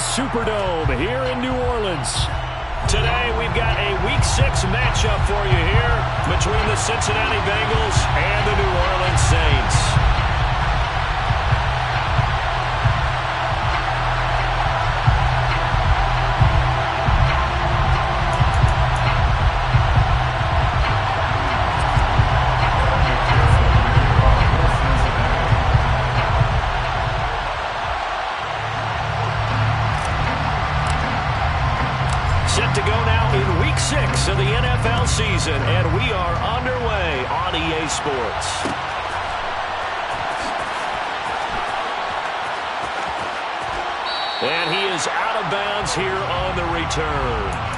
Superdome here in New Orleans. Today we've got a Week 6 matchup for you here between the Cincinnati Bengals and the New Orleans Saints. Set to go now in Week 6 of the NFL season, and we are underway on EA Sports. And he is out of bounds here on the return.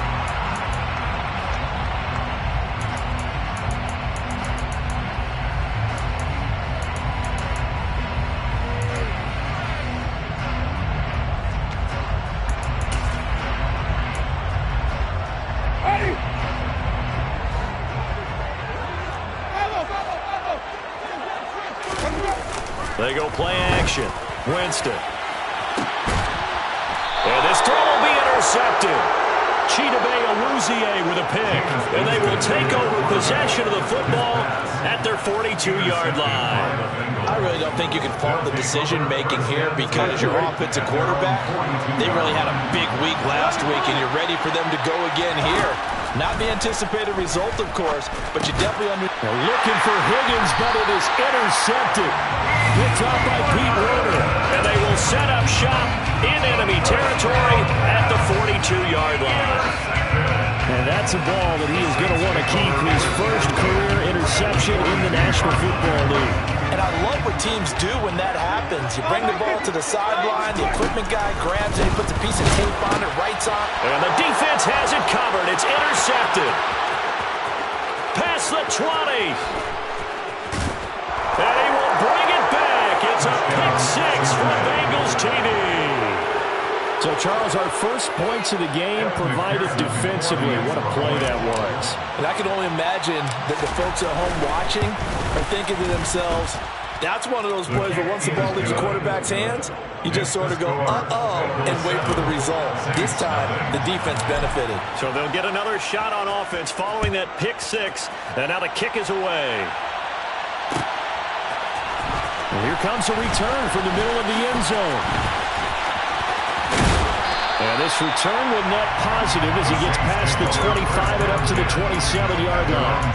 They go play action. Winston. And this throw will be intercepted. Chidobe with a pick. And they will take over possession of the football at their 42-yard line. I really don't think you can fault the decision-making here because your offensive quarterback, they really had a big week last week, and you're ready for them to go again here. Not the anticipated result, of course, but you definitely looking for Higgins, but it is intercepted. Picked up by Pete Warner. And they will set up shop in enemy territory at the 42-yard line. And that's a ball that he is going to want to keep, his first career interception in the National Football League. And I love what teams do when that happens. You bring the ball to the sideline, the equipment guy grabs it, he puts a piece of tape on it, writes on. And the defense has it covered. It's intercepted. Past the 20. And he will bring it back. It's a pick six for Bengals TV. So, Charles, our first points of the game provided defensively. What a play that was. And I can only imagine that the folks at home watching are thinking to themselves, that's one of those plays where once the ball leaves the quarterback's hands, you just sort of go, uh-oh, and wait for the result. This time, the defense benefited. So they'll get another shot on offense following that pick six. And now the kick is away. And here comes a return from the middle of the end zone. And this return will net positive as he gets past the 25 and up to the 27-yard line.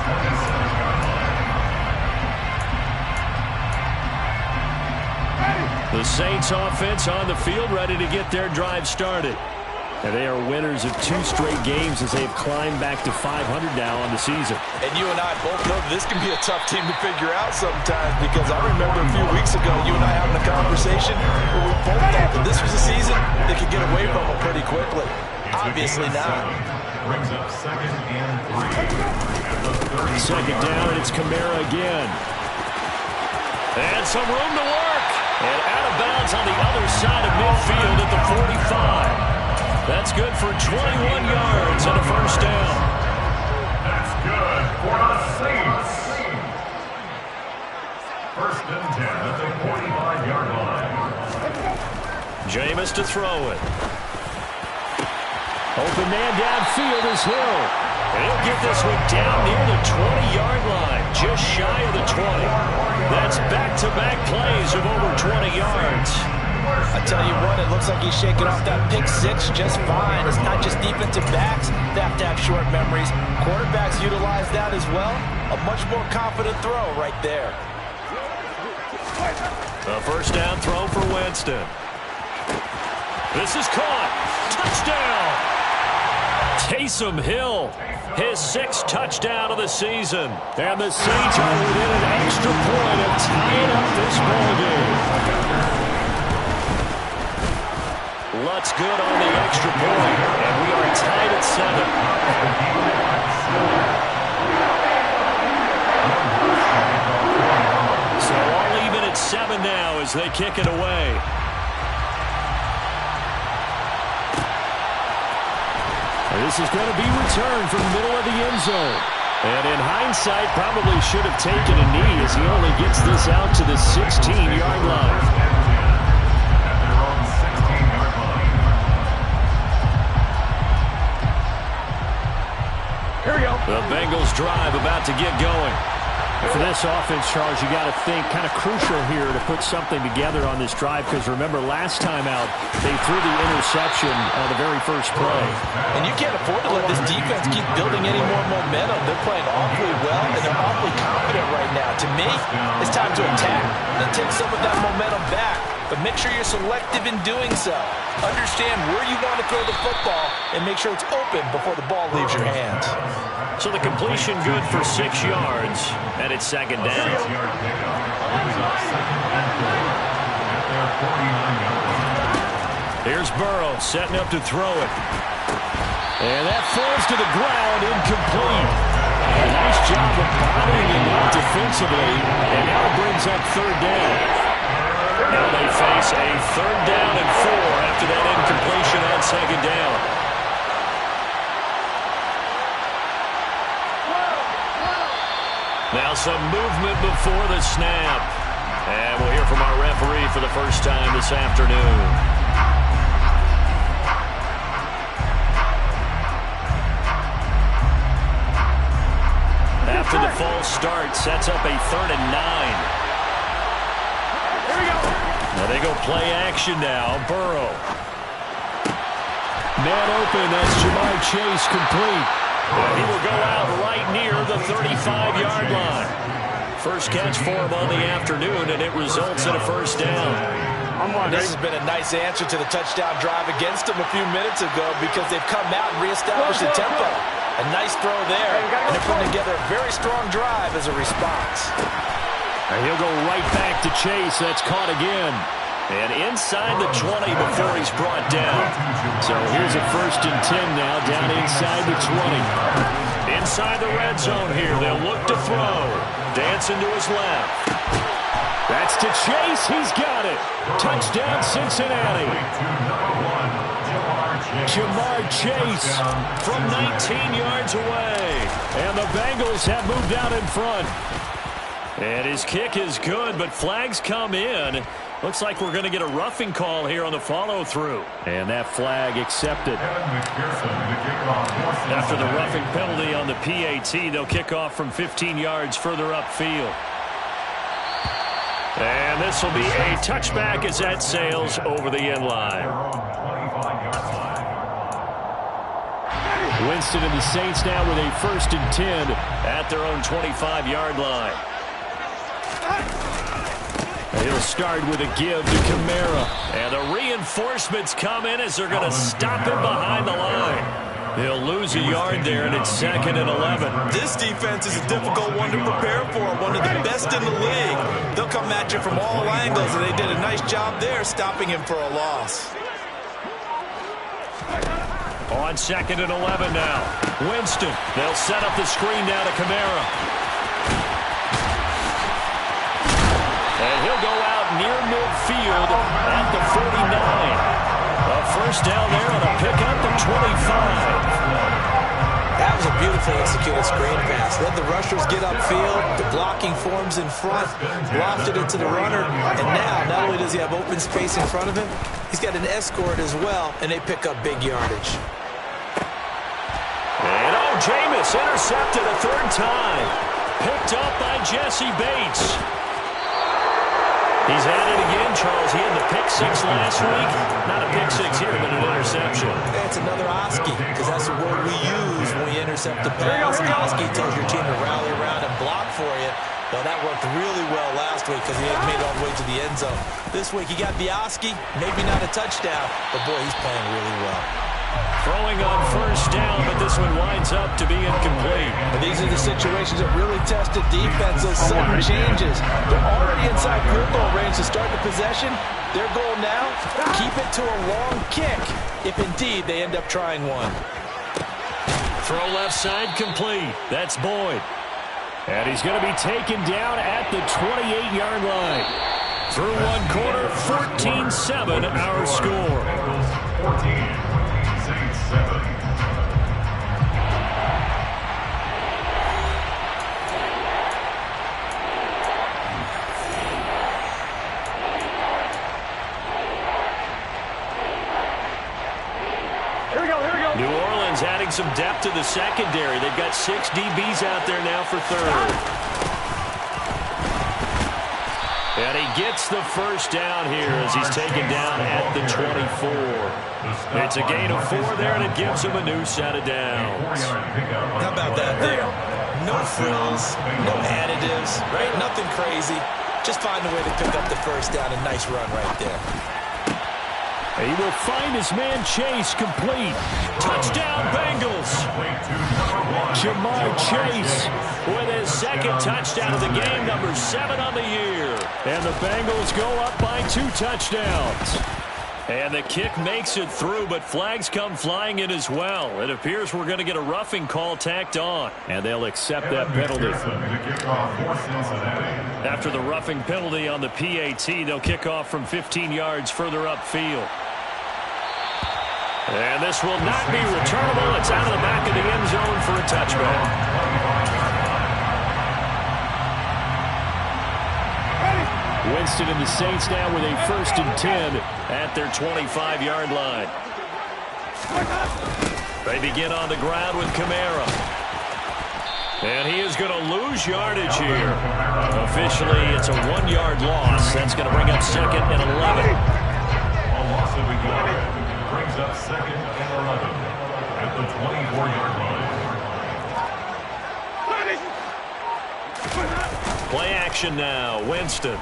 The Saints offense on the field, ready to get their drive started. And they are winners of 2 straight games as they've climbed back to 500 now on the season. And you and I both know this can be a tough team to figure out sometimes, because I remember a few weeks ago you and I having a conversation where we both thought that this was a season that could get away from them pretty quickly. Obviously not. Brings up second and 3. Second down, and it's Kamara again. And some room to work. And out of bounds on the other side of midfield at the 45. That's good for 21 yards and a first down. That's good for the Saints. First and 10 at the 45-yard line. Jameis to throw it. Open man downfield is Hill. And he'll get this one down near the 20-yard line, just shy of the 20. That's back-to-back plays of over 20 yards. I tell you what, it looks like he's shaking off that pick six just fine. It's not just defensive backs that have to have short memories. Quarterbacks utilize that as well. A much more confident throw right there. A first down throw for Winston. This is caught. Touchdown. Taysom Hill, his 6th touchdown of the season. And the Saints are within an extra point of tying up this ballgame. Lutz good on the extra point, and we are tied at 7. So all even at 7 now as they kick it away. This is going to be returned from the middle of the end zone. And in hindsight, probably should have taken a knee as he only gets this out to the 16-yard line. The Bengals drive about to get going. For this offense, Charles, you got to think kind of crucial here to put something together on this drive, because remember last time out they threw the interception on the very first play. And you can't afford to let this defense keep building any more momentum. They're playing awfully well, and they're awfully confident right now. To me, it's time to attack and take some of that momentum back. But make sure you're selective in doing so. Understand where you want to throw the football and make sure it's open before the ball leaves your hands. So the completion good for 6 yards, and it's second down. Here's Burrow setting up to throw it. And that falls to the ground, incomplete. A nice job of bodying him out defensively, and now it brings up third down. Now they face a 3rd down and 4 after that incompletion on second down. Now some movement before the snap. And we'll hear from our referee for the first time this afternoon. After the false start, sets up a 3rd and 9. Now they go play action now. Burrow. Man open, that's Jamar Chase, complete. Well, he will go out right near the 35-yard line. First catch for him on the afternoon, and it results in a first down. This has been a nice answer to the touchdown drive against them a few minutes ago, because they've come out and reestablished the tempo. A nice throw there, and they're putting together a very strong drive as a response. And he'll go right back to Chase. That's caught again. And inside the 20 before he's brought down. So here's a 1st and 10 now, down inside the 20. Inside the red zone here. They'll look to throw. Dancing to his left. That's to Chase. He's got it. Touchdown, Cincinnati. Jamar Chase from 19 yards away. And the Bengals have moved out in front. And his kick is good, but flags come in. Looks like we're going to get a roughing call here on the follow-through. And that flag accepted. After the roughing penalty on the PAT, they'll kick off from 15 yards further upfield. And this will be a touchback as that sails over the end line. Winston and the Saints now with a 1st and 10 at their own 25-yard line. He'll start with a give to Kamara. And the reinforcements come in as they're going to stop him behind the line. They'll lose a yard there, and it's 2nd and 11. This defense is a difficult one to prepare for, one of the best in the league. They'll come at you from all angles, and they did a nice job there stopping him for a loss. On 2nd and 11 now. Winston. They'll set up the screen now to Kamara. And he'll go out near midfield at the 49. A first down there on a pickup of 25. That was a beautifully executed screen pass. Let the rushers get upfield. The blocking forms in front. Lofted it to the runner. And now, not only does he have open space in front of him, he's got an escort as well, and they pick up big yardage. And Jameis intercepted a 3rd time. Picked up by Jesse Bates. He's at it again, Charles. He had the pick 6 last week. Not a pick 6 here, but an interception. It's another Oski, because that's the word we use when we intercept the pass. Oski tells your team to rally around and block for you. Well, that worked really well last week because he had made it all the way to the end zone. This week, he got the Oski, maybe not a touchdown, but boy, he's playing really well. Throwing on 1st down, but this one winds up to be incomplete. And these are the situations that really test the defense, those sudden changes. They're already inside field goal range to start the possession. Their goal now, keep it to a long kick, if indeed they end up trying one. Throw left side complete. That's Boyd. And he's going to be taken down at the 28-yard line. Through one quarter, 14-7 our score. 14. Bengals adding some depth to the secondary. They've got 6 DBs out there now for third. And he gets the first down here as he's taken down at the 24. It's a gain of 4 there, and it gives him a new set of downs. How about that there? No frills, no additives, right? Nothing crazy. Just find a way to pick up the first down. A nice run right there. He will find his man Chase complete. Touchdown, Bengals. Jamar Chase With his second touchdown of the game, number 7 on the year. And the Bengals go up by 2 touchdowns. And the kick makes it through, but flags come flying in as well. It appears we're going to get a roughing call tacked on. And they'll accept that penalty. After the roughing penalty on the PAT, they'll kick off from 15 yards further upfield. And this will not be returnable. It's out of the back of the end zone for a touchback. Winston and the Saints now with a 1st and 10 at their 25-yard line. They begin on the ground with Kamara. And he is going to lose yardage here. Officially, it's a 1-yard loss. That's going to bring up 2nd and 11. A loss of a yard brings up 2nd and 11 at the 24-yard line. Play action now. Winston.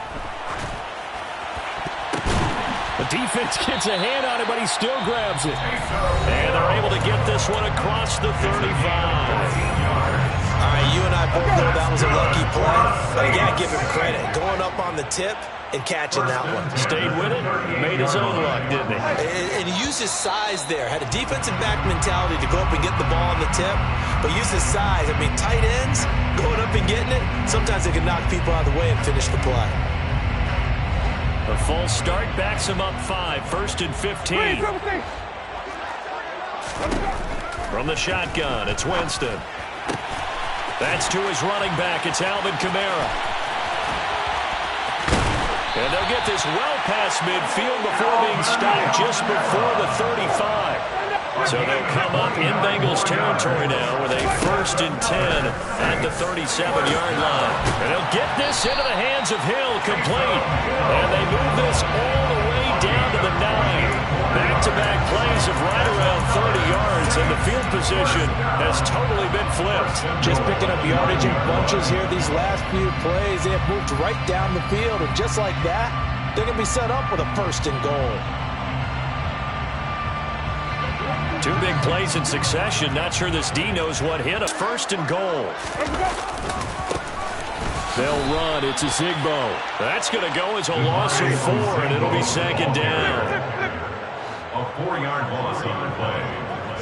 The defense gets a hand on it, but he still grabs it. And they're able to get this one across the 35. All right, you and I both know that was a lucky play, but you got to give him credit. Going up on the tip and catching that one. Stayed with it, made his own luck, didn't he? And he used his size there. Had a defensive back mentality to go up and get the ball on the tip, but used his size. I mean, tight ends, going up and getting it, sometimes they can knock people out of the way and finish the play. The full start backs him up 5, 1st and 15. From the shotgun, it's Winston. That's to his running back. It's Alvin Kamara. And they'll get this well past midfield before being stopped just before the 35. So they'll come up in Bengals territory now with a 1st and 10 at the 37-yard line. And they'll get this into the hands of Hill, complete. And they move this all the way down to the 9. Back-to-back plays of right around 30 yards, and the field position has totally been flipped. Just picking up yardage in bunches here. These last few plays, they have moved right down the field, and just like that, they're going to be set up with a 1st and goal. 2 big plays in succession. Not sure this D knows what hit. A 1st and goal. They'll run. It's a Zigbo. That's going to go as a loss of 4, and it'll be 2nd down. A 4-yard loss on the play.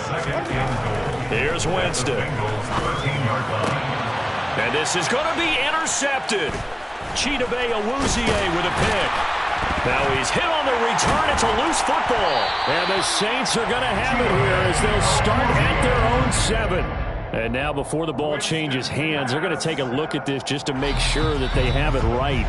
2nd and goal. Here's Winston. Bengals 13-yard line. And this is going to be intercepted. Chidobe Awuzie with a pick. Now he's hit on the return. It's a loose football. And the Saints are going to have it here as they'll start at their own 7. And now before the ball changes hands, they're going to take a look at this just to make sure that they have it right.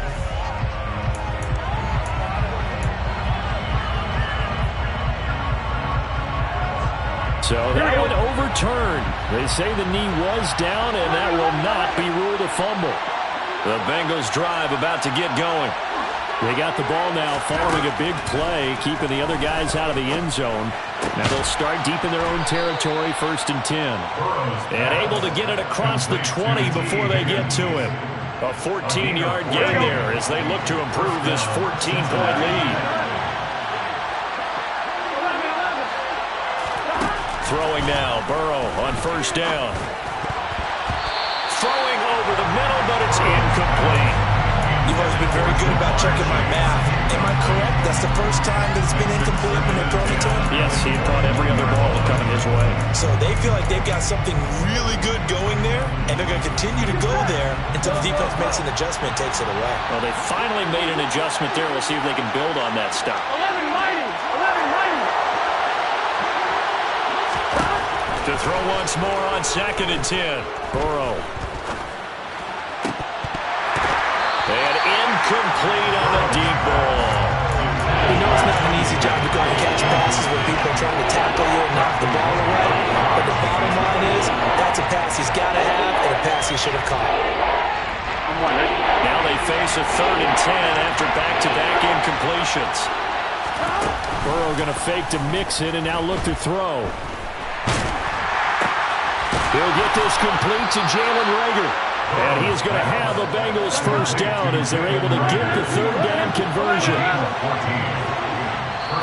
So that one overturned. They say the knee was down, and that will not be ruled a fumble. The Bengals drive about to get going. They got the ball now following a big play, keeping the other guys out of the end zone. Now they'll start deep in their own territory, 1st and 10. And able to get it across the 20 before they get to him. A 14-yard gain there as they look to improve this 14-point lead. Throwing now, Burrow on 1st down. Throwing over the middle, but it's incomplete. You've always been very good about checking my math. Am I correct? That's the first time that it's been incomplete when they're throwing it to him? Yes, he thought every other ball was coming his way. So they feel like they've got something really good going there, and they're going to continue to go there until the defense makes an adjustment and takes it away. Well, they finally made an adjustment there. We'll see if they can build on that stop. 11 mighty. To throw once more on 2nd and 10. Burrow. And incomplete on the deep ball. You know it's not an easy job to go and catch passes when people are trying to tackle you and knock the ball away. But the That's a pass he's got to have and a pass he should have caught. Now they face a 3rd and 10 after back-to-back incompletions. Burrow going to fake to mix it and now look to throw. He'll get this complete to Jalen Reagor. And he is going to have a Bengals first down as they're able to get the 3rd down conversion.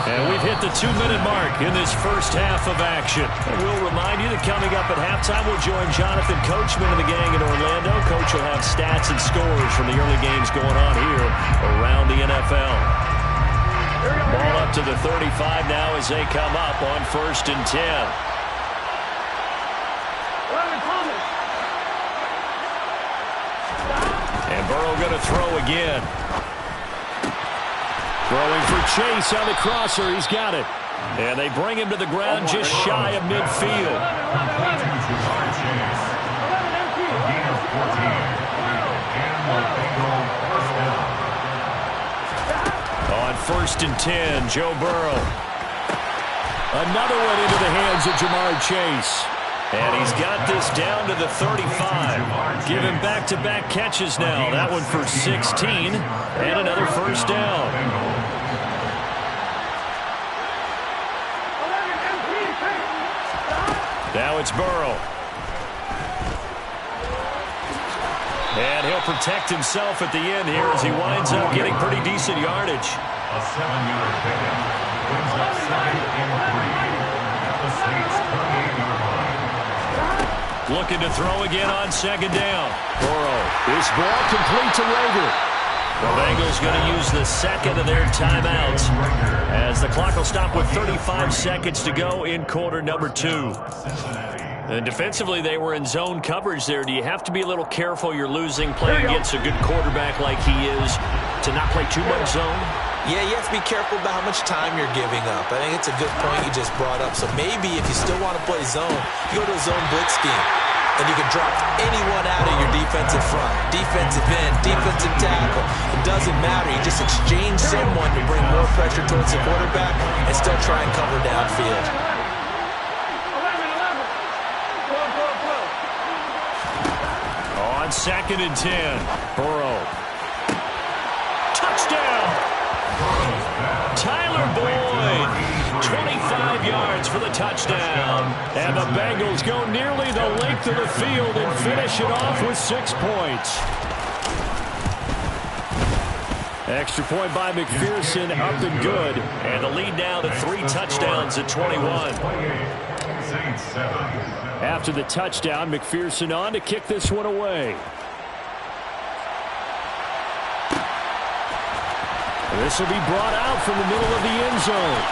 And we've hit the 2-minute mark in this first half of action. And we'll remind you that coming up at halftime, we'll join Jonathan Coachman and the gang in Orlando. Coach will have stats and scores from the early games going on here around the NFL. Ball up to the 35 now as they come up on 1st and 10. And Burrow going to throw again. Throwing for Chase on the crosser. He's got it. And they bring him to the ground just shy of midfield. On 1st and 10, Joe Burrow. Another one into the hands of Jamar Chase. And he's got this down to the 35. Give him back-to-back catches now. That one for 16 and another first down. Now it's Burrow. And he'll protect himself at the end here as he winds up getting pretty decent yardage. A 7-yard pickup brings up 2nd and 3 at the Saints' 38-yard line. Looking to throw again on 2nd down. Burrow. This ball complete to Reagor. The Bengals going to use the 2nd of their timeouts as the clock will stop with 35 seconds to go in quarter number 2. And defensively, they were in zone coverage there. Do you have to be a little careful you're losing playing against a good quarterback like he is to not play too much zone? Yeah, you have to be careful about how much time you're giving up. I think it's a good point you just brought up. So maybe if you still want to play zone, you go to a zone blitz scheme. And you can drop anyone out of your defensive front. Defensive end, defensive tackle. It doesn't matter. You just exchange someone to bring more pressure towards the quarterback and still try and cover downfield. On 2nd and 10, Burrow. Touchdown! Tyler Boyd, 25 yards for the touchdown. And the Bengals go nearly the length of the field and finish it off with 6 points. Extra point by McPherson, up and good. And the lead now to 3 touchdowns at 21. After the touchdown, McPherson on to kick this one away. This will be brought out from the middle of the end zone.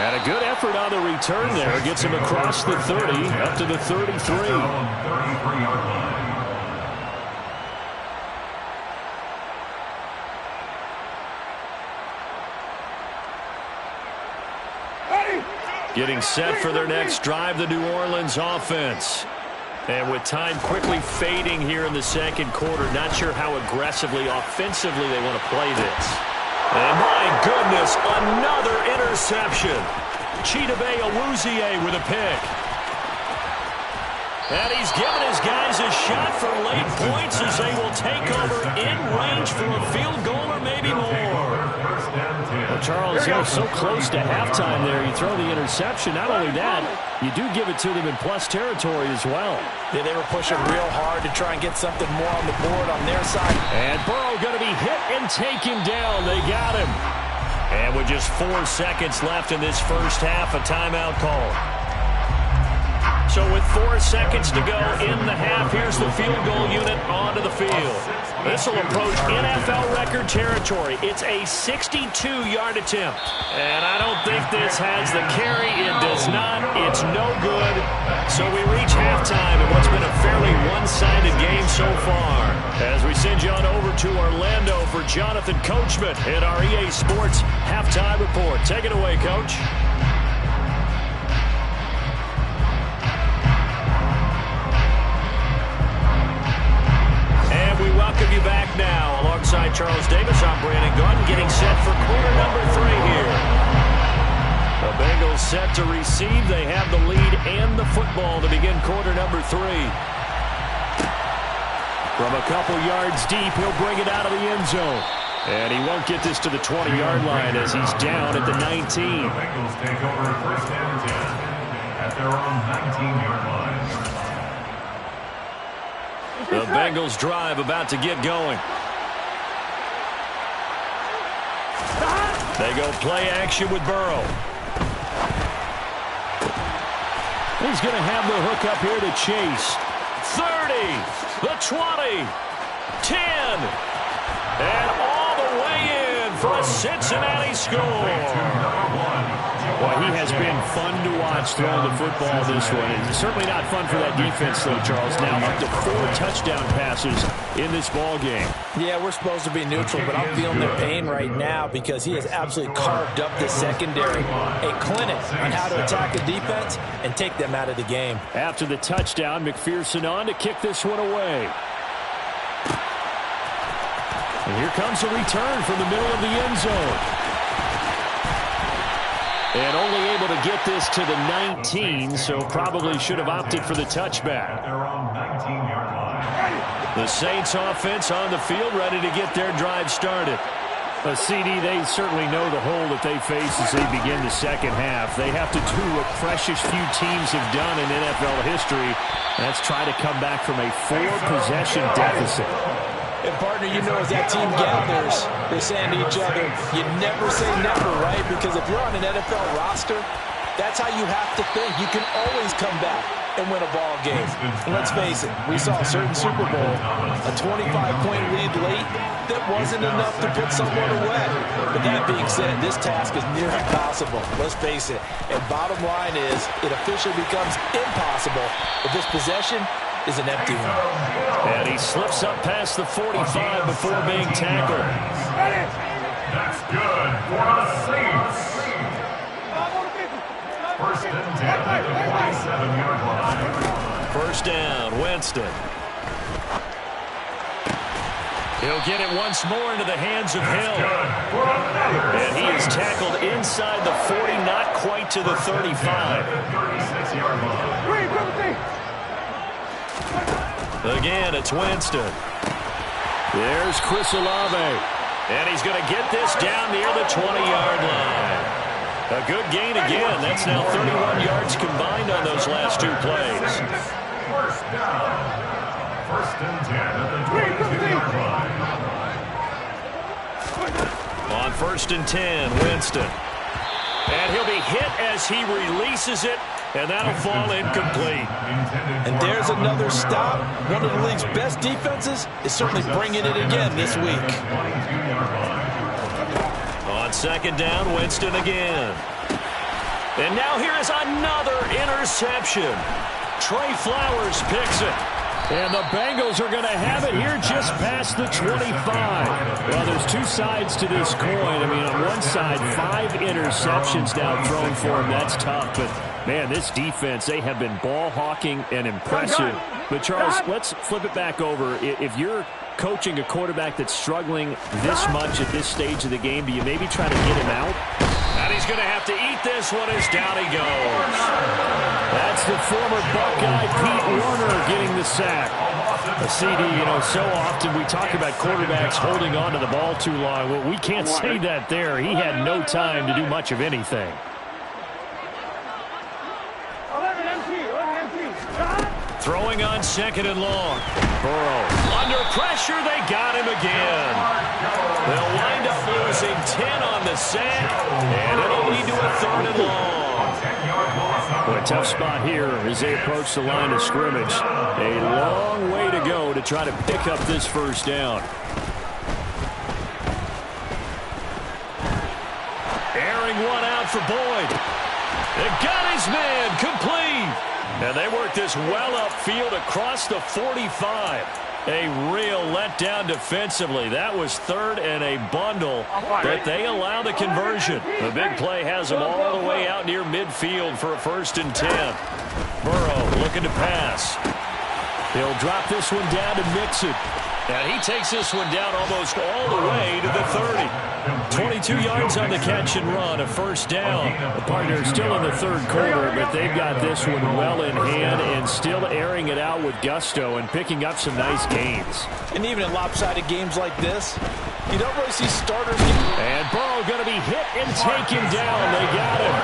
And a good effort on the return there. Gets him across the 30, up to the 33. Getting set for their next drive, the New Orleans offense. And with time quickly fading here in the 2nd quarter, not sure how aggressively, offensively they want to play this. And my goodness, another interception. Chidobe Awuzie with a pick. And he's given his guys a shot for late points as they will take over in range for a field goal or maybe more. Well, Charles, you're so close to halftime there. You throw the interception. Not only that, you do give it to them in plus territory as well. Yeah, they were pushing real hard to try and get something more on the board on their side. And Burrow going to be hit and taken down. They got him. And with just 4 seconds left in this first half, a timeout call. So with 4 seconds to go in the half, here's the field goal unit onto the field. This will approach NFL record territory. It's a 62-yard attempt. And I don't think this has the carry. It does not. It's no good. So we reach halftime in what's been a fairly one-sided game so far. As we send you on over to Orlando for Jonathan Coachman in our EA Sports Halftime Report. Take it away, Coach. We welcome you back now. Alongside Charles Davis, I'm Brandon Gordon, getting set for quarter number 3 here. The Bengals set to receive. They have the lead and the football to begin quarter number 3. From a couple yards deep, he'll bring it out of the end zone. And he won't get this to the 20-yard line as he's down at the 19. The Bengals take over first and 10 at their own 19-yard line. The Bengals drive about to get going. They go play action with Burrow. He's going to have the hook up here to Chase. 30, the 20, 10, and all the way in for a Cincinnati score. Well, he has been fun to watch throwing the football this one. It's certainly not fun for that defense, though, Charles. Now up to 4 touchdown passes in this ball game. Yeah, we're supposed to be neutral, but I'm feeling their pain right now because he has absolutely carved up this secondary. A clinic on how to attack the defense and take them out of the game. After the touchdown, McPherson on to kick this one away. And here comes a return from the middle of the end zone. And only able to get this to the 19, so probably should have opted for the touchback. The Saints offense on the field, ready to get their drive started. A CD, they certainly know the hole that they face as they begin the second half. They have to do what precious few teams have done in NFL history. That's try to come back from a 4-possession deficit. And, partner, you know as that team gathers, they're saying to each other, you never say never, right? Because if you're on an NFL roster, that's how you have to think. You can always come back and win a ball game. And let's face it, we saw a certain Super Bowl, a 25-point lead late that wasn't enough to put someone away. But that being said, this task is near impossible. Let's face it. And bottom line is, it officially becomes impossible if this possession is an empty one. And he slips up past the 45 before being tackled. That's good for the Saints. First and 10 at the 47-yard line. First down, Winston. He'll get it once more into the hands of Hill. And he is tackled inside the 40, not quite to the 35. 36-yard line. Again, it's Winston. There's Chris Olave. And he's going to get this down near the 20-yard line. A good gain again. That's now 31 yards combined on those last 2 plays. First down. First and 10 at the 22-yard line. On first and 10, Winston. And he'll be hit as he releases it. And that'll fall incomplete. And there's another stop. One of the league's best defenses is certainly bringing it again this week. On second down, Winston again. And now here is another interception. Trey Flowers picks it. And the Bengals are going to have it here just past the 25. Well, there's 2 sides to this coin. I mean, on one side, 5 interceptions now thrown for him. That's tough. But, man, this defense, they have been ball hawking and impressive. But, Charles, let's flip it back over. If you're coaching a quarterback that's struggling this much at this stage of the game, do you maybe try to get him out? And he's going to have to eat this one as down he goes. That's the former Buckeye Pete Warner getting the sack. A CD, you know, so often we talk about quarterbacks holding on to the ball too long. Well, we can't say that there. He had no time to do much of anything. Throwing on second and long. Burrow under pressure. They got him again. They'll wind up losing 10 on the sack, and it'll lead to a third and long. Well, a tough spot here as they approach the line of scrimmage. A long way to go to try to pick up this first down. Airing one out for Boyd. They got his man complete. And they work this well upfield across the 45. A real letdown defensively. That was third and a bundle, but they allow the conversion. The big play has them all the way out near midfield for a first and 10. Burrow looking to pass. He'll drop this one down to Mixon. And he takes this one down almost all the way to the 30. 22 yards on the catch and run, a first down. The partner still in the third quarter, but they've got this one well in hand and still airing it out with gusto and picking up some nice gains. And even in lopsided games like this, you don't really see starters. And Burrow going to be hit and taken down. They got him.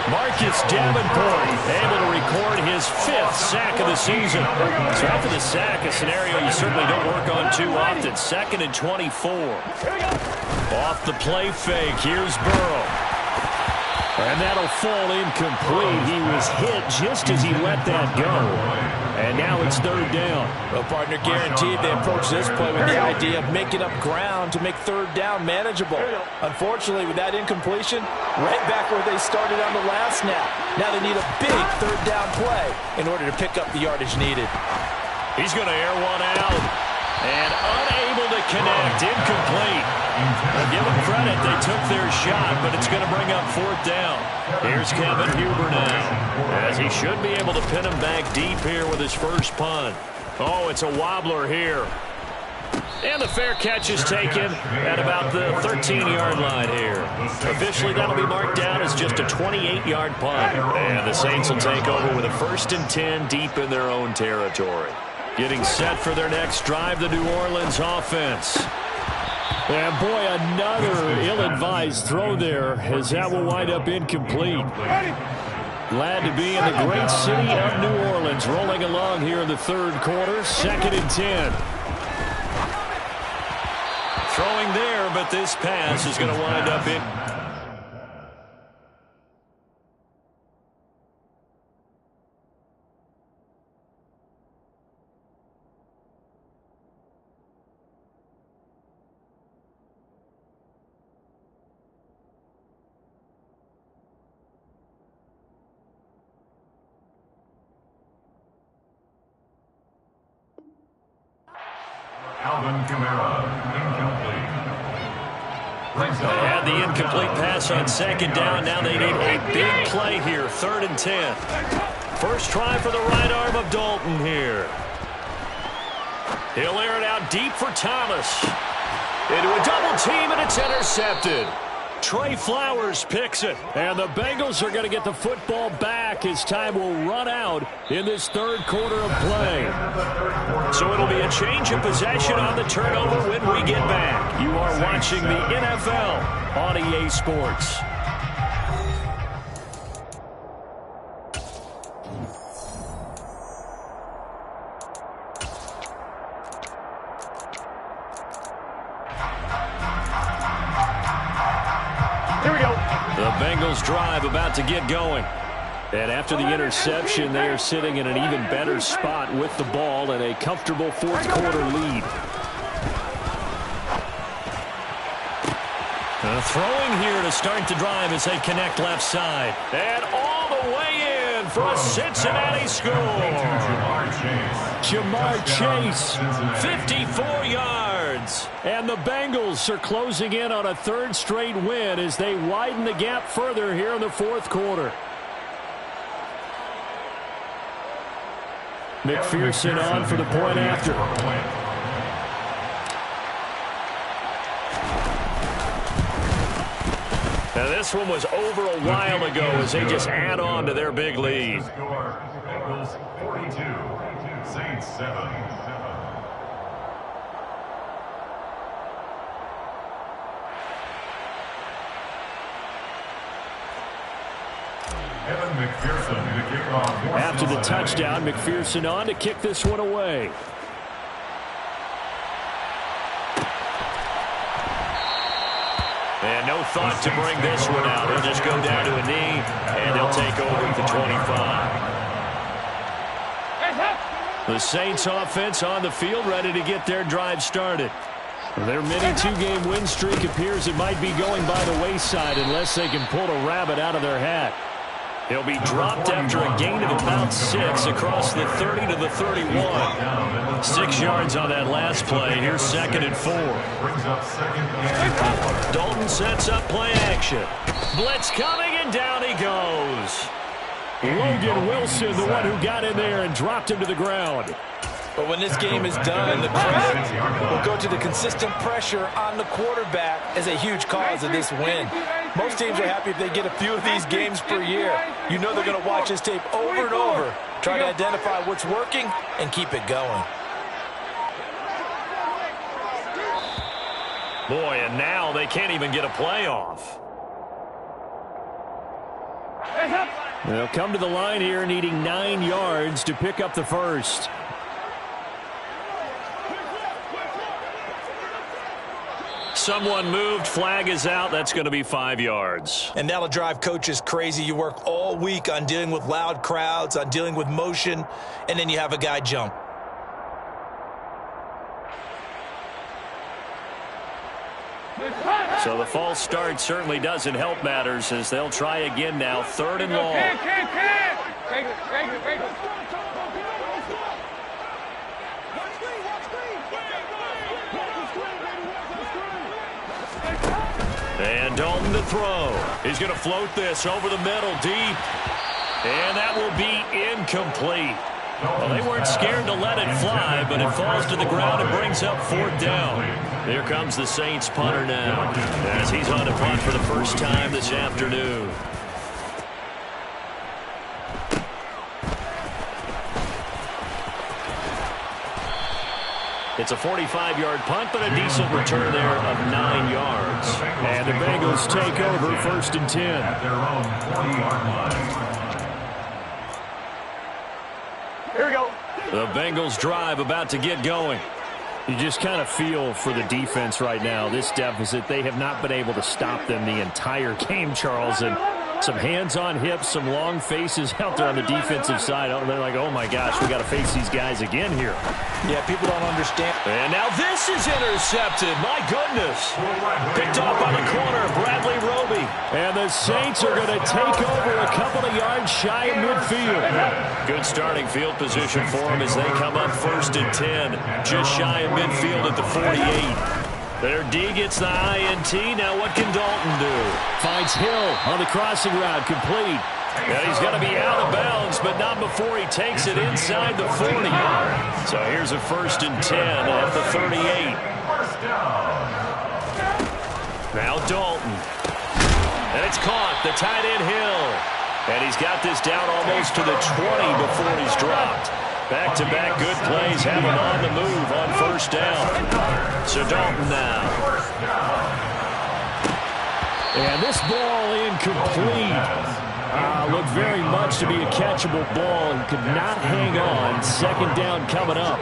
Marcus Davenport able to record his 5th sack of the season. So after the sack, a scenario you certainly don't work on too often. 2nd and 24. Off the play fake, here's Burrow. And that'll fall incomplete. He was hit just as he let that go. And now it's 3rd down. Well, partner, guaranteed they approach this play with the idea of making up ground to make 3rd down manageable. Unfortunately, with that incompletion, right back where they started on the last snap. Now they need a big 3rd down play in order to pick up the yardage needed. He's going to air one out. And unable to connect. Incomplete. Well, give them credit. They took their shot, but it's going to bring up 4th down. Here's Kevin Huber now, as he should be able to pin him back deep here with his first punt. Oh, it's a wobbler here. And the fair catch is taken at about the 13-yard line here. Officially, that'll be marked down as just a 28-yard punt. And the Saints will take over with a 1st and 10 deep in their own territory. Getting set for their next drive, the New Orleans offense. And boy, another ill-advised throw there, as that will wind up incomplete. Glad to be in the great city of New Orleans, rolling along here in the 3rd quarter, 2nd and 10. Throwing there, but this pass is going to wind up in. Alvin Kamara, incomplete. They had the incomplete pass on 2nd down. Now they need a big play here, 3rd and 10. First try for the right arm of Dalton here. He'll air it out deep for Thomas. Into a double team, and it's intercepted. Trey Flowers picks it. And the Bengals are going to get the football back as time will run out in this 3rd quarter of play. So it'll be a change of possession on the turnover when we get back. You are watching the NFL on EA Sports. The Bengals drive about to get going. And after the interception, they are sitting in an even better spot with the ball and a comfortable 4th quarter lead. Throwing here to start the drive as they connect left side. And all the way in for a Cincinnati score. Jamar Chase, 54 yards. And the Bengals are closing in on a 3rd straight win as they widen the gap further here in the 4th quarter. McPherson on for the point after. Now this one was over a while ago as they just add on to their big lead. Bengals 42, Saints 7. Evan McPherson to kick off. After the touchdown, McPherson on to kick this one away. And no thought to bring this one out. He'll just go down to a knee, and they'll take over at the 25. The Saints offense on the field, ready to get their drive started. Their mini 2-game win streak appears it might be going by the wayside unless they can pull a rabbit out of their hat. He'll be dropped after a gain of about 6 across the 30 to the 31. 6 yards on that last play. Here's 2nd and 4. Dalton sets up play action. Blitz coming, and down he goes. Logan Wilson, the one who got in there and dropped him to the ground. But when this game is done, the credit will go to the consistent pressure on the quarterback as a huge cause of this win. Most teams are happy if they get a few of these games per year. You know they're going to watch this tape over and over, try to identify what's working and keep it going. Boy, and now they can't even get a playoff. They'll come to the line here needing 9 yards to pick up the first. Someone moved, flag is out. That's going to be 5 yards. And that'll drive coaches crazy. You work all week on dealing with loud crowds, on dealing with motion, and then you have a guy jump. So the false start certainly doesn't help matters as they'll try again now. 3rd and long. And Dalton to throw. He's going to float this over the middle deep. And that will be incomplete. Well, they weren't scared to let it fly, but it falls to the ground and brings up 4th down. Here comes the Saints punter now as he's on to punt for the first time this afternoon. It's a 45-yard punt, but a decent return there of 9 yards. And the Bengals take over 1st and 10. At their own 40-yard line. Here we go. The Bengals drive about to get going. You just kind of feel for the defense right now. This deficit, they have not been able to stop them the entire game, Charles. And some hands on hips, some long faces out there on the defensive side. They're like, oh my gosh, we got to face these guys again here. Yeah, people don't understand. And now this is intercepted. My goodness. Picked off on the corner, Bradley Roby. And the Saints are going to take over a couple of yards shy of midfield. Good starting field position for them as they come up 1st and 10. Just shy of midfield at the 48. Their D gets the INT. Now what can Dalton do? Finds Hill on the crossing route, complete. And he's going to be out of bounds, but not before he takes it inside the 40. So here's a 1st and 10 at the 38. Now Dalton. And it's caught, the tight end Hill. And he's got this down almost to the 20 before he's dropped. Back-to-back good plays have him on the move on 1st down. So Dalton now. And this ball incomplete. Looked very much to be a catchable ball and could not hang on. 2nd down coming up.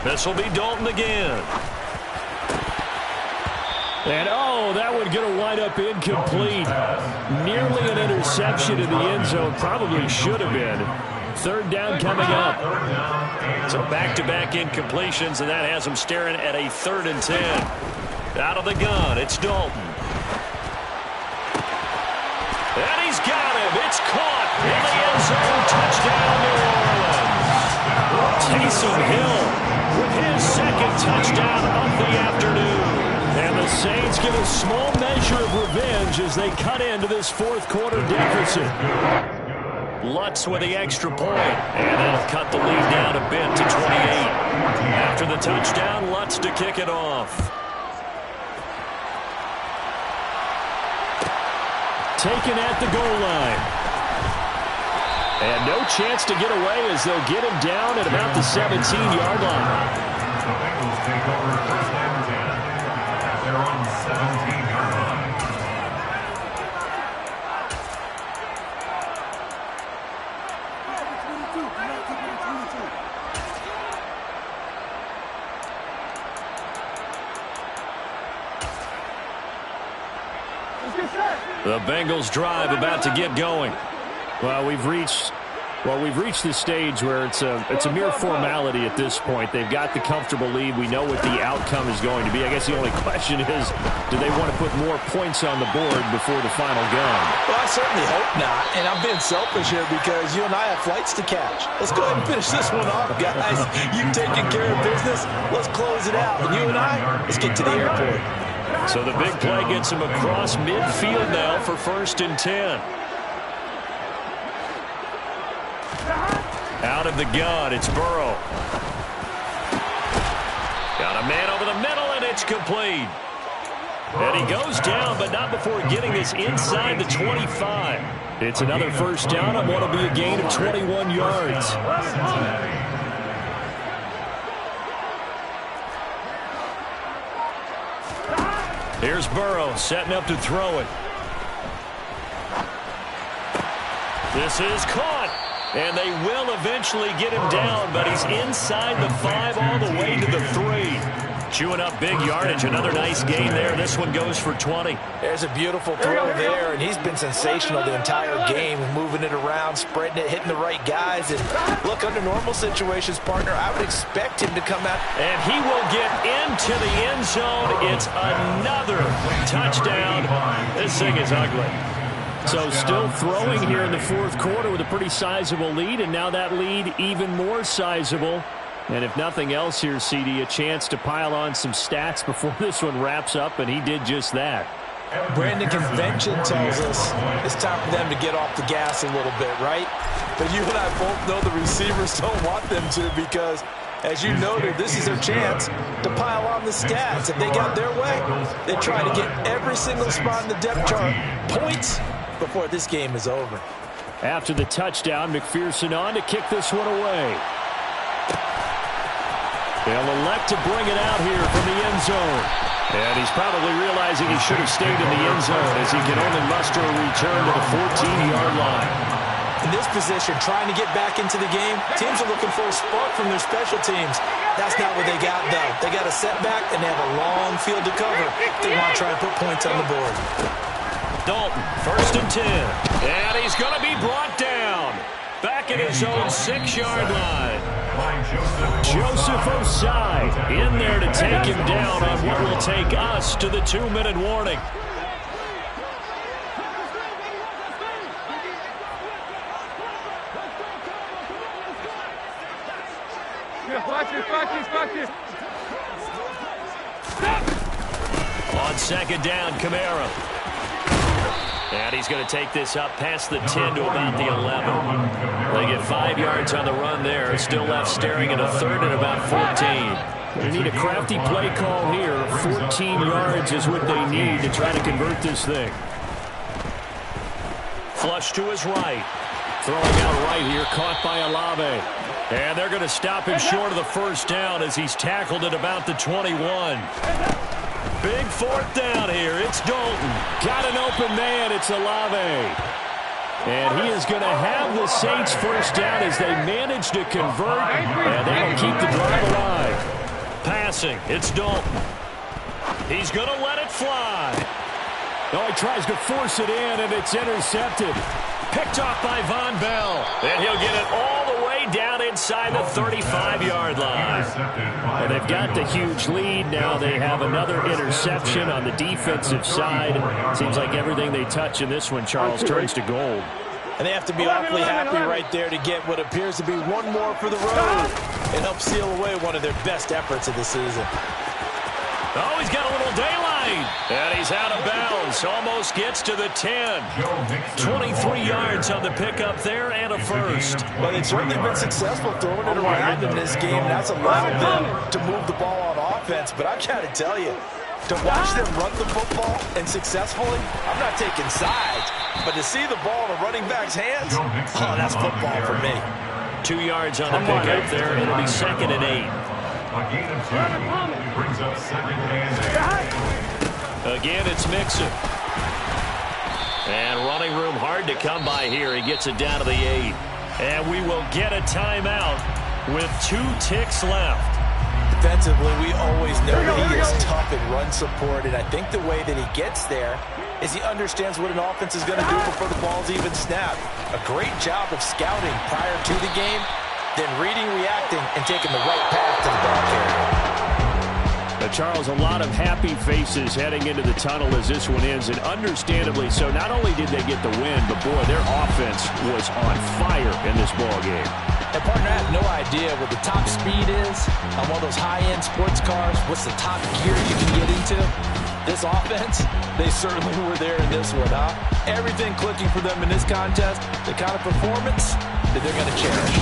This will be Dalton again. And, oh, that one going to wind up incomplete. Nearly an interception in the end zone. Probably should have been. 3rd down coming up. So back-to-back incompletions, and that has him staring at a 3rd and 10. Out of the gun, it's Dalton. And he's got him. It's caught in the end zone. Touchdown, New Orleans. Taysom Hill with his 2nd touchdown of the afternoon. And the Saints get a small measure of revenge as they cut into this 4th quarter deficit. Lutz with the extra point, and that'll cut the lead down a bit to 28. After the touchdown, Lutz to kick it off. Taken at the goal line. And no chance to get away as they'll get him down at about the 17-yard line. The Bengals take over 1st and 10 at their own 17-yard line. The Bengals drive about to get going. Well, we've reached this stage where it's a mere formality at this point. They've got the comfortable lead. We know what the outcome is going to be. I guess the only question is, do they want to put more points on the board before the final gun? Well, I certainly hope not. And I'm being selfish here because you and I have flights to catch. Let's go ahead and finish this one off, guys. You've taken care of business. Let's close it out. And you and I, let's get to the airport. So the big play gets him across midfield now for 1st and 10. Out of the gun, it's Burrow. Got a man over the middle, and it's complete. And he goes down, but not before getting this inside the 25. It's another first down on what will be a gain of 21 yards. Here's Burrow setting up to throw it. This is caught. And they will eventually get him down, but he's inside the 5 all the way to the 3. Chewing up big yardage. Another nice gain there. This one goes for 20. There's a beautiful throw there, and he's been sensational the entire game, moving it around, spreading it, hitting the right guys. And look, under normal situations, partner, I would expect him to come out. And he will get into the end zone. It's another touchdown. This thing is ugly. So still throwing here in the fourth quarter with a pretty sizable lead, and now that lead even more sizable. And if nothing else here, CD, a chance to pile on some stats before this one wraps up, and he did just that. Brandon, convention tells us it's time for them to get off the gas a little bit, right? But you and I both know the receivers don't want them to, because, as you noted, this is their chance to pile on the stats. If they got their way, they try to get every single spot in the depth chart points before this game is over. After the touchdown, McPherson on to kick this one away. They'll elect to bring it out here from the end zone. And he's probably realizing he should have stayed in the end zone, as he can only muster a return to the 14-yard line. In this position, trying to get back into the game, teams are looking for a spark from their special teams. That's not what they got, though. They got a setback, and they have a long field to cover. They want to try and put points on the board. Dalton, 1st and 10. And he's going to be brought down. Back at his own 6-yard line. Joseph Osai in there to take him down on what will take us to the 2-minute warning. On 2nd down, Kamara. And he's going to take this up past the 10 to about the 11. They get 5 yards on the run there. Still left staring at a 3rd and about 14. They need a crafty play call here. 14 yards is what they need to try to convert this thing. Flush to his right. Throwing out right here, caught by Olave. And they're going to stop him short of the first down as he's tackled at about the 21. Big 4th down here. It's Dalton. Got an open man. It's Olave. And he is going to have the Saints first down as they manage to convert. And that'll keep the drive alive. Passing. It's Dalton. He's going to let it fly. Oh, he tries to force it in, and it's intercepted. Picked off by Von Bell. And he'll get it all the way down inside the 35-yard line. And they've got the huge lead. Now they have another interception on the defensive side. Seems like everything they touch in this one, Charles, turns to gold. And they have to be awfully happy right there to get what appears to be one more for the road and help seal away one of their best efforts of the season. Oh, he's got a little daylight. And he's out of bounds. Almost gets to the 10. 23 yards on the pickup there and a first. Well, they've certainly been successful throwing it around in this game. That's allowed them to move the ball on offense. But I've got to tell you, to watch them run the football and successfully, I'm not taking sides, but to see the ball in a running back's hands, oh, that's football for me. 2 yards on the pickup there. It'll be 2nd and 8. A gain of 2 brings up 2nd and 8. Again, it's Mixon. And running room hard to come by here. He gets it down to the 8. And we will get a timeout with 2 ticks left. Defensively, we always know that he is tough in run support, and I think the way that he gets there is he understands what an offense is going to do before the ball's even snapped. A great job of scouting prior to the game, then reading, reacting, and taking the right path to the ball carrier. Charles, a lot of happy faces heading into the tunnel as this one ends, and understandably so. Not only did they get the win, but boy, their offense was on fire in this ball game. And partner, I have no idea what the top speed is on one of those high-end sports cars. What's the top gear you can get into? This offense, they certainly were there in this one, huh? Everything clicking for them in this contest, the kind of performance that they're going to cherish.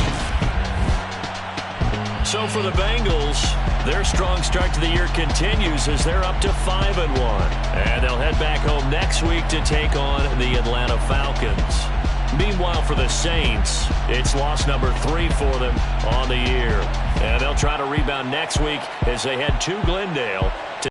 So for the Bengals, their strong start to the year continues as they're up to 5-1. And they'll head back home next week to take on the Atlanta Falcons. Meanwhile, for the Saints, it's loss number 3 for them on the year. And they'll try to rebound next week as they head to Glendale